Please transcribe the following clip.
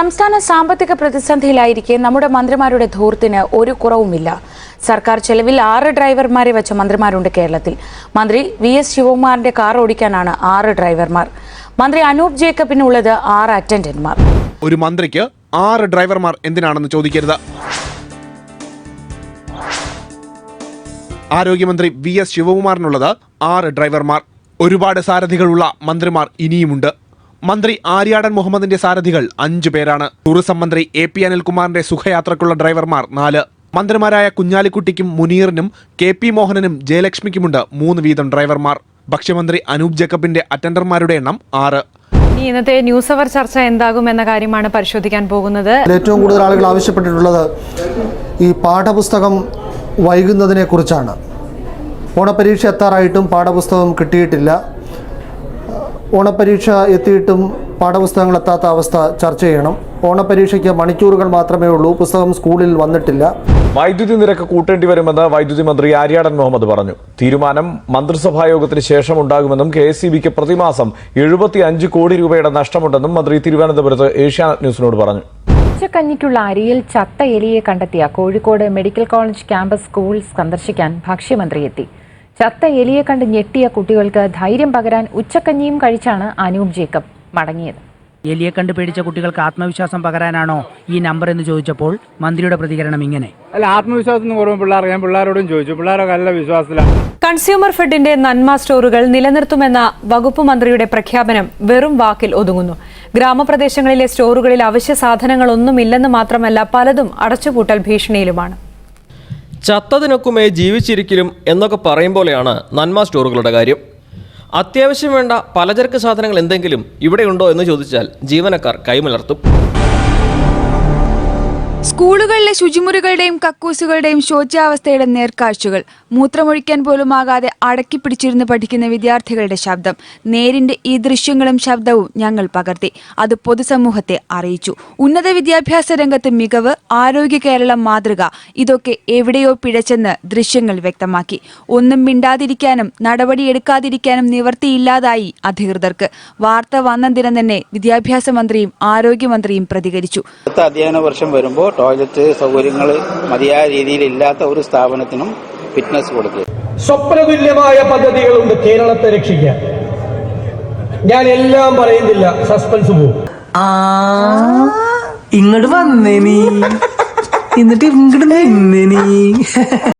സംസ്ഥാന സാമ്പത്തിക പ്രതിസന്ധിയിലായിരിക്കെ നമ്മുടെ മന്ത്രിമാരുടെ ധൂർത്തിന് ഒരു കുറവുമില്ല. സർക്കാർ ചെലവിൽ 6 ഡ്രൈവർമാരെ വെച്ച മന്ത്രിമാരുണ്ട് കേരളത്തിൽ. മന്ത്രി VS ശിവകുമാറിന്റെ കാർ ഓടിക്കാനാണ് 6 ഡ്രൈവർമാർ. മന്ത്രി അനൂപ് ജേക്കബിനുള്ളത് 6 അറ്റൻഡന്റുമാർ. ഒരു മന്ത്രിക്ക് 6 ഡ്രൈവർമാർ എന്തിനാണെന്ന് ചോദിക്കരുത്. ആരോഗ്യമന്ത്രി VS ശിവകുമാറിനുള്ളത് 6 ഡ്രൈവർമാർ. ഒരുപാട് സാരഥികളുള്ള മന്ത്രിമാർ ഇനിയുമുണ്ട്. മന്ത്രി ആര്യാടൻ മുഹമ്മദിന്റെ സാരഥികൾ 5 പേരാണ്. ടൂറിസം മന്ത്രി AP അനിൽകുമാറിന്റെ സുഖയാത്രയ്ക്കുള്ള ഡ്രൈവർമാർ 4. മന്ത്രിമാരായ കുഞ്ഞാലിക്കുട്ടിക്കും മുനീറിനും KP മോഹനനും ജയലക്ഷ്മിക്കുമുണ്ട് 3 വീതം ഡ്രൈവർമാർ. ഭക്ഷ്യമന്ത്രി അനൂപ് ജേക്കബിന്റെ അറ്റൻഡർമാരുടെ എണ്ണം 6. ഇന്നത്തെ ന്യൂസ് അവർ ചർച്ച എന്താകുമെന്ന കാര്യമാണ് പരിശോധിക്കാൻ പോകുന്നത്. ഏറ്റവും കൂടുതൽ ആളുകൾ ആവശ്യപ്പെട്ടിട്ടുള്ളത് ഈ പാഠപുസ്തകം വൈകുന്നതിനെ കുറിച്ചാണ്. ഓണപരീക്ഷ എത്താറായിട്ടും പാഠപുസ്തകം കിട്ടിയിട്ടില്ല. ഓണപരീക്ഷ എത്തിയിട്ടും പാഠപുസ്തകങ്ങൾ എത്താത്ത അവസ്ഥ ചർച്ച ചെയ്യണം. ഓണപരീക്ഷയ്ക്ക് മണിക്കൂറുകൾ മാത്രമേ ഉള്ളൂ, പുസ്തകം സ്കൂളിൽ വന്നിട്ടില്ല. വൈദ്യുതി നിരക്ക് കൂട്ടേണ്ടി വരുമെന്ന് വൈദ്യുതി മന്ത്രി ആര്യാടൻ മുഹമ്മദ് പറഞ്ഞു. തീരുമാനം മന്ത്രിസഭാ യോഗത്തിന് ശേഷം ഉണ്ടാകുമെന്നും KSEBിക്ക് പ്രതിമാസം 75 കോടി രൂപയുടെ നഷ്ടമുണ്ടെന്നും മന്ത്രി തിരുവനന്തപുരത്ത് ഏഷ്യാനെറ്റ് ന്യൂസിനോട് പറഞ്ഞു. ഉച്ചക്കഞ്ഞിക്കുള്ള അരിയിൽ ചത്ത എലിയെ കണ്ടെത്തിയ Kozhikode medical college campus school സന്ദർശിക്കാൻ ഭക്ഷ്യമന്ത്രി എത്തി. ചത്ത എലിയെ കണ്ട് ഞെട്ടിയ കുട്ടികൾക്ക് ധൈര്യം പകരാൻ ഉച്ചക്കഞ്ഞിയും കഴിച്ചാണ് അനൂപ് ജേക്കബ് മടങ്ങിയത്. എലിയെ കണ്ട് പേടിച്ച കുട്ടികൾക്ക് ആത്മവിശ്വാസം പകരാനാണോ ഈ നമ്പർ എന്ന് ചോദിച്ചപ്പോൾ മന്ത്രിയുടെ പ്രതികരണം ഇങ്ങനെ: അല്ല, ആത്മവിശ്വാസം കുറവ് ഞാൻ പിള്ളേരോടും ചോദിച്ചു, പിള്ളേരൊക്കെ നല്ല വിശ്വാസത്തിലാണ്. കൺസ്യൂമർ ഫെഡിന്റെ നന്മ സ്റ്റോറുകൾ നിലനിർത്തുമെന്ന വകുപ്പ് മന്ത്രിയുടെ പ്രഖ്യാപനം വെറും വാക്കിൽ ഒതുങ്ങുന്നു. ഗ്രാമപ്രദേശങ്ങളിലെ സ്റ്റോറുകളിൽ അവശ്യ സാധനങ്ങളൊന്നുമില്ലെന്ന് മാത്രമല്ല, പലതും അടച്ചുപൂട്ടൽ ഭീഷണിയിലുമാണ്. ചത്തതിനൊക്കുമേ ജീവിച്ചിരിക്കലും എന്നൊക്കെ പറയും പോലെയാണ് നന്മ സ്റ്റോറുകളുടെ കാര്യം. അത്യാവശ്യം വേണ്ട പലചരക്ക് സാധനങ്ങൾ എന്തെങ്കിലും ഇവിടെയുണ്ടോ എന്ന് ചോദിച്ചാൽ ജീവനക്കാർ കൈമലർത്തും. സ്കൂളുകളിലെ ശുചിമുറികളുടെയും കക്കൂസുകളുടെയും ശോച്യാവസ്ഥയുടെ നേർക്കാഴ്ചകൾ, മൂത്രമൊഴിക്കാൻ പോലും ആകാതെ അടക്കി പിടിച്ചിരുന്ന് പഠിക്കുന്ന വിദ്യാർത്ഥികളുടെ ശബ്ദം, നേരിന്റെ ഈ ദൃശ്യങ്ങളും ശബ്ദവും ഞങ്ങൾ പകർത്തി. അത് പൊതുസമൂഹത്തെ അറിയിച്ചു. ഉന്നത വിദ്യാഭ്യാസ രംഗത്ത് മികവ്, ആരോഗ്യ കേരളം മാതൃക, ഇതൊക്കെ എവിടെയോ പിഴച്ചെന്ന് ദൃശ്യങ്ങൾ വ്യക്തമാക്കി. ഒന്നും മിണ്ടാതിരിക്കാനും നടപടിയെടുക്കാതിരിക്കാനും നിവർത്തിയില്ലാതായി അധികൃതർക്ക്. വാർത്ത വന്ന ദിനം തന്നെ വിദ്യാഭ്യാസ മന്ത്രിയും ആരോഗ്യമന്ത്രിയും പ്രതികരിച്ചു. അധ്യയന വർഷം വരുമ്പോൾ ടോയ്ലറ്റ് സൗകര്യങ്ങൾ മതിയായ രീതിയിൽ ഇല്ലാത്ത ഒരു സ്ഥാപനത്തിനും ഫിറ്റ്നസ് കൊടുക്കുക. സ്വപ്നതുല്യമായ പദ്ധതികളുണ്ട് കേരളത്തെ രക്ഷിക്കാൻ. ഞാൻ എല്ലാം പറയുന്നില്ല, സസ്പെൻസ് പോകും. ഇങ്ങോട്ട് വന്നേ നീ, എന്നിട്ട് ഇങ്ങോട്ട് നിന്നേ നീ.